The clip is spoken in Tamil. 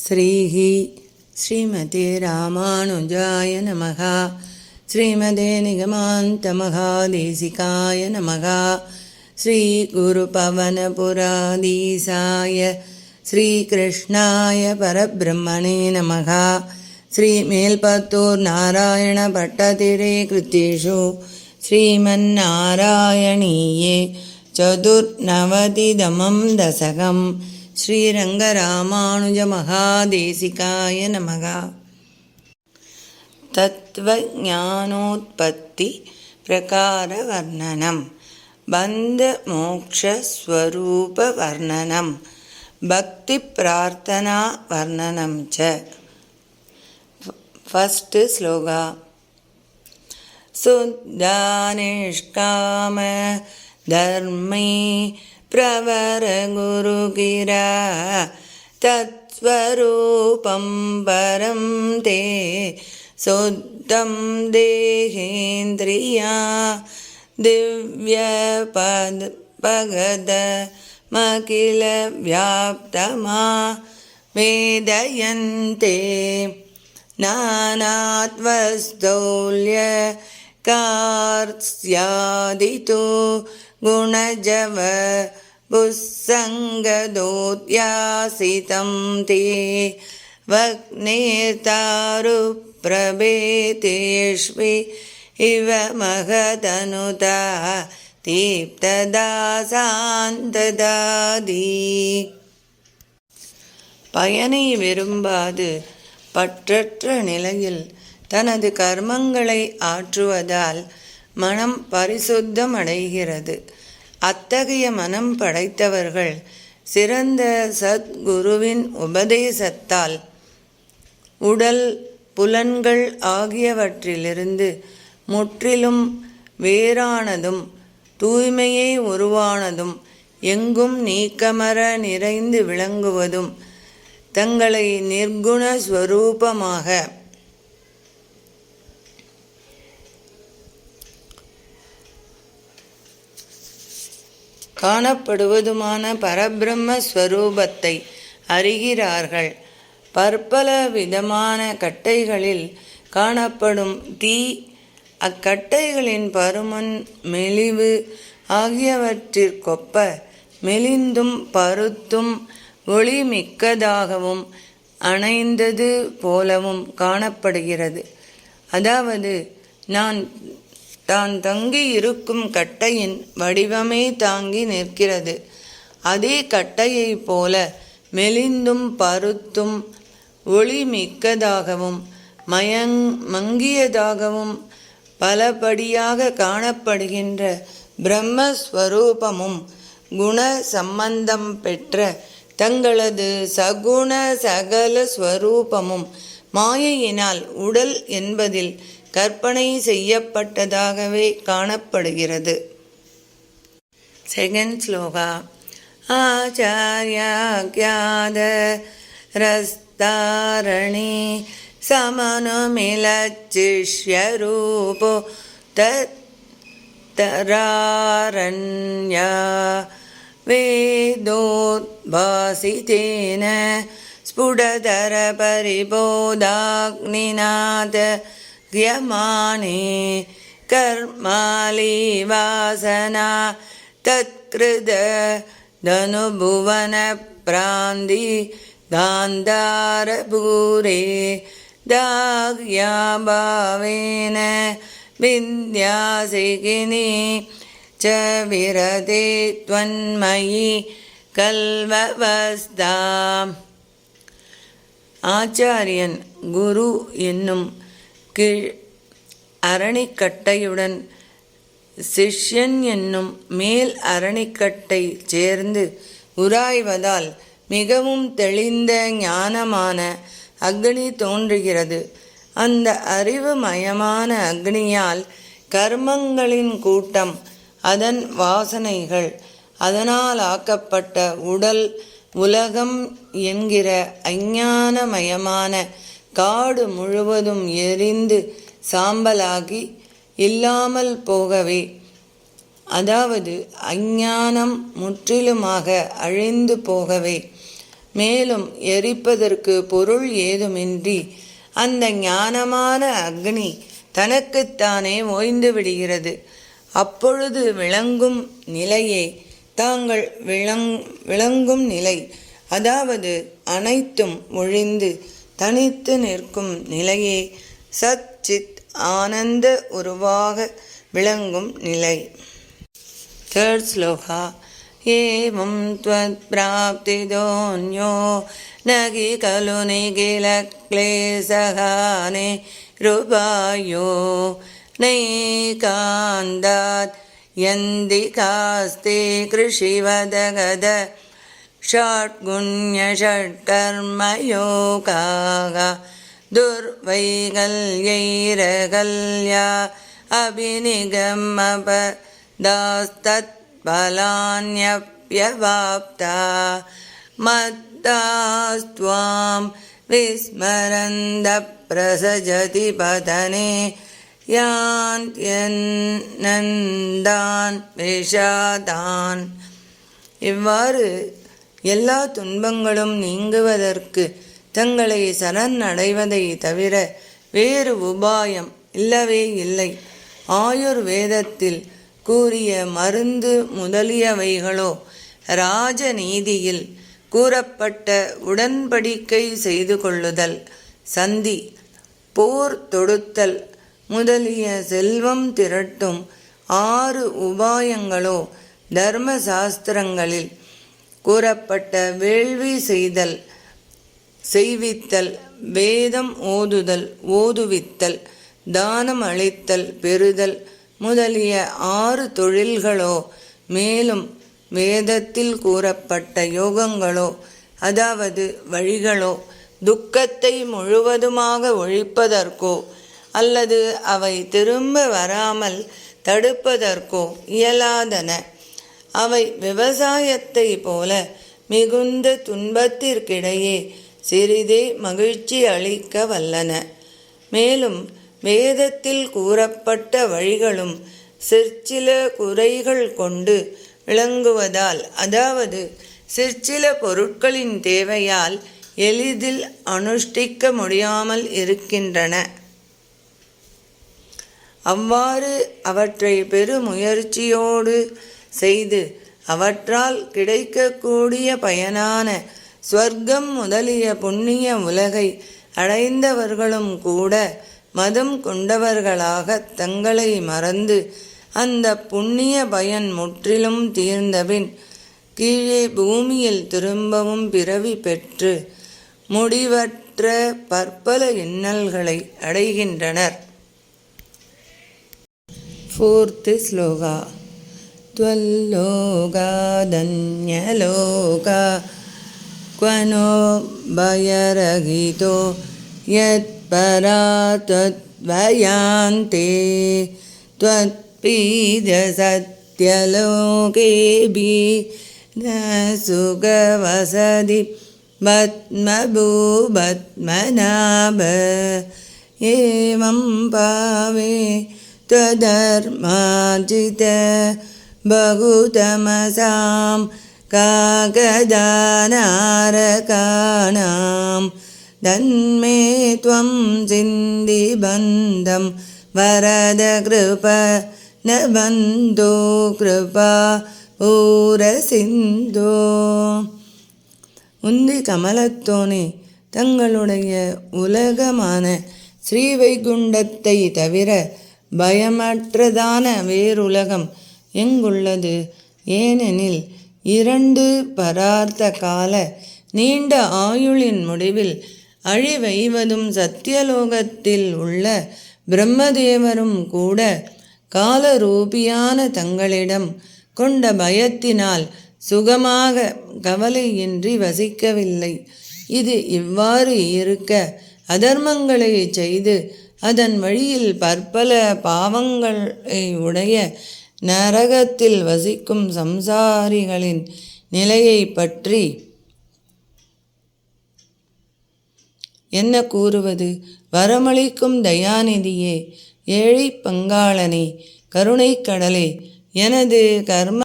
ஸ்ரீஹி ஸ்ரீமதே ராமானுஜாய நமः. ஸ்ரீமதே நிகமாந்த மகாதேசிகாய நமः. ஸ்ரீ குரு பவனபுராதீசாய ஸ்ரீகிருஷ்ணாய பரபிரம்மணே நமः. ஸ்ரீ மேல்பத்தூர் நாராயண பட்டதிரே கிருத்தேஷு ஸ்ரீமன்னாராயணீயே சதுர்நவதிதமம் தசகம். ஸ்ரீரங்கராமானுஜ மகாதேசிகாய நமः. தத்வஞானோத்பத்தி பிரகார வர்ணனம், பந்த மோக்ஷ ஸ்வரூப வர்ணனம், பக்தி பிரார்த்தனா வர்ணனம் ச. ஃபர்ஸ்ட் ஸ்லோகா. சுத்தா நிஷ்காம தர்மே பிரவர குருகிரா தத்ஸ்வரூபம் பரம் தே சுத்தம் தேஹேந்திரியா திவ்ய பகத மகில வியாப்தமா வேதயந்தே நானாத்வஸ்தௌல்ய கார்ஸ்யாதிதோ குணஜவ புஸ்ஸங்கதோத்யாசிதம் தே வக்னேர்தாரு பிரபேதேஷ்வி இவ மகதனுதா தீப்ததாசாந்ததாதி. பயனை விரும்பாது பற்றற்ற நிலையில் தனது கர்மங்களை ஆற்றுவதால் மனம் பரிசுத்தம் அடைகிறது. அத்தகைய மனம் படைத்தவர்கள் சிறந்த சத்குருவின் உபதேசத்தால் உடல் புலன்கள் ஆகியவற்றிலிருந்து முற்றிலும் வேறானதும் தூய்மையே உருவானதும் எங்கும் நீக்கமர நிறைந்து விளங்குவதும் தங்களை நிர்குண ஸ்வரூபமாக காணப்படுவதுமான பரபிரம்ம ஸ்வரூபத்தை அறிகிறார்கள். பற்பல விதமான கட்டைகளில் காணப்படும் தீ அக்கட்டைகளின் பருமன் மெலிவு ஆகியவற்றிற்கொப்ப மெலிந்தும் பருத்தும் ஒளி மிக்கதாகவும் அணைந்தது போலவும் காணப்படுகிறது. அதாவது தான் தங்கி இருக்கும் கட்டையின் வடிவமே தாங்கி நிற்கிறது. அதே கட்டையை போல மெலிந்தும் பருத்தும் ஒளி மிக்கதாகவும் மங்கியதாகவும் பலபடியாக காணப்படுகின்ற பிரம்மஸ்வரூபமும் குண சம்பந்தம் பெற்ற தங்களது சகுண சகல ஸ்வரூபமும் மாயையினால் உடல் என்பதில் கற்பனை செய்யப்பட்டதாகவே காணப்படுகிறது. செகண்ட் ஸ்லோகா. ஆச்சார்யாக்யாத ரஸ்தாரணி சமனுமிலச்சிஷ்யரூபோ தராரண்யா வேதோத்பாசிதேன ஸ்புடதர பரிபோதாக்னிநாத க்யமானே கர்மாலி வாசனா தத்கிருத தனுபுவன பிராந்தி காந்தாரபூரே தாக்யாபாவேன வித்யாசிகினி ச விரதே த்வன்மயி கல்வவஸ்தாம். ஆச்சாரியன் குரு என்னும் கீழ் அரணிக்கட்டையுடன் சிஷ்யன் என்னும் மேல் அரணிக்கட்டை சேர்ந்து உராய்வதால் மிகவும் தெளிந்த ஞானமான அக்னி தோன்றுகிறது. அந்த அறிவுமயமான அக்னியால் கர்மங்களின் கூட்டம், அதன் வாசனைகள், அதனால் ஆக்கப்பட்ட உடல், உலகம் என்கிற அஞ்ஞானமயமான காடு முழுவதும் எரிந்து சாம்பலாகி இல்லாமல் போகவே, அதாவது அஞ்ஞானம் முற்றிலுமாக அழிந்து போகவே மேலும் எரிப்பதற்கு பொருள் ஏதுமின்றி அந்த ஞானமான அக்னி தனக்குத்தானே ஓய்ந்து விடுகிறது. அப்பொழுது விளங்கும் நிலையே தாங்கள் விளங்கும் நிலை, அதாவது அனைத்தும் ஒழிந்து தனித்து நிற்கும் நிலையே சத் சித் ஆனந்த உருவாக விளங்கும் நிலை. Third ஸ்லோகா. ஏவம் த்வத் ப்ராப்திதோன்யோ நகி கலு நிகில க்லேசகானே ருபாயோ நைகாந்தாத் யந்தி காஸ்தே கிருஷிவதகத ஷாட்குண்ய ஷட்கர்மயோகாக துர்வைகல்யைரகல்யா அபிநிகமபதாஸ்தத் பலான்யப்யவாப்தா மத்தாஸ்த்வாம் விஸ்மரந்த பிரசஜதி பதனே யாந்த்யநந்தான் விஷாதான். இவ்வாறு எல்லா துன்பங்களும் நீங்குவதற்கு தங்களை சரணடைவதை தவிர வேறு உபாயம் இல்லவே இல்லை. ஆயுர்வேதத்தில் கூறிய மருந்து முதலியவைகளோ ராஜநீதியில் கூறப்பட்ட உடன்படிக்கை செய்து கொள்ளுதல், சந்தி, போர் தொடுத்தல் முதலிய செல்வம் திரட்டும் 6 உபாயங்களோ தர்ம சாஸ்திரங்களில் கூறப்பட்ட வேள்வி செய்தல், செய்வித்தல், வேதம் ஓதுதல், ஓதுவித்தல், தானம் அளித்தல், பெறுதல் முதலிய 6 தொழில்களோ மேலும் வேதத்தில் கூறப்பட்ட யோகங்களோ அதாவது வழிகளோ துக்கத்தை முழுவதுமாக ஒழிப்பதற்கோ அல்லது அவை திரும்ப வராமல் தடுப்பதற்கோ இயலாதன. அவை விவசாயத்தை போல மிகுந்த துன்பத்திற்கிடையே சிறிதே மகிழ்ச்சி அளிக்க வல்லன. மேலும் வேதத்தில் கூறப்பட்ட வழிகளும் சிற்சில குறைகள் கொண்டு விளங்குவதால், அதாவது சிற்சில பொருட்களின் தேவையால் எளிதில் அனுஷ்டிக்க முடியாமல் இருக்கின்றன. அவ்வாறு அவற்றை பெருமுயற்சியோடு செய்து அவற்றால் கிடைக்கக்கூடிய பயனான ஸ்வர்க்கம் முதலிய புண்ணிய உலகை அடைந்தவர்களும் கூட மதம் கொண்டவர்களாக தங்களை மறந்து அந்த புண்ணிய பயன் முற்றிலும் தீர்ந்தபின் கீழே பூமியில் திரும்பவும் பிறவி பெற்று முடிவற்ற பற்பல இன்னல்களை அடைகின்றனர். 4th ஸ்லோகா. த்வல்லோகாதன்யலோகா க்வனோ பயரகிதோ யத் பராத்வயாந்தே த்வத்பீஜ சத்யலோகேபி ந சுகவசதி பத்மபூபத்மநாப ஏவம் பாவே த்வதர்மாஜித பகுதமசாம் காகதானாரகாணாம் தன்மே த்வம் சிந்தி பந்தம் வரத கிருப ந பந்தோ கிருபா ஊர சிந்தோ. உந்தி கமலத்தோனே, தங்களுடைய உலகமான ஸ்ரீவைகுண்டத்தை தவிர பயமற்றதான வேறுலகம் எங்குள்ளது? ஏனெனில் 2 பரார்த்த கால நீண்ட ஆயுளின் முடிவில் அழிவைவதும் சத்தியலோகத்தில் உள்ள பிரம்மதேவரும் கூட காலரூபியான தங்களிடம் கொண்ட பயத்தினால் சுகமாக கவலையின்றி வசிக்கவில்லை. இது இவ்வாறு இருக்க அதர்மங்களை செய்து அதன் வழியில் பற்பல பாவங்களை உடைய நரகத்தில் வசிக்கும் சம்சாரிகளின் நிலையை பற்றி என்ன கூறுவது? வரமளிக்கும் தயாநிதியே, ஏழை பங்காளனே, கருணைக்கடலே, எனது கர்ம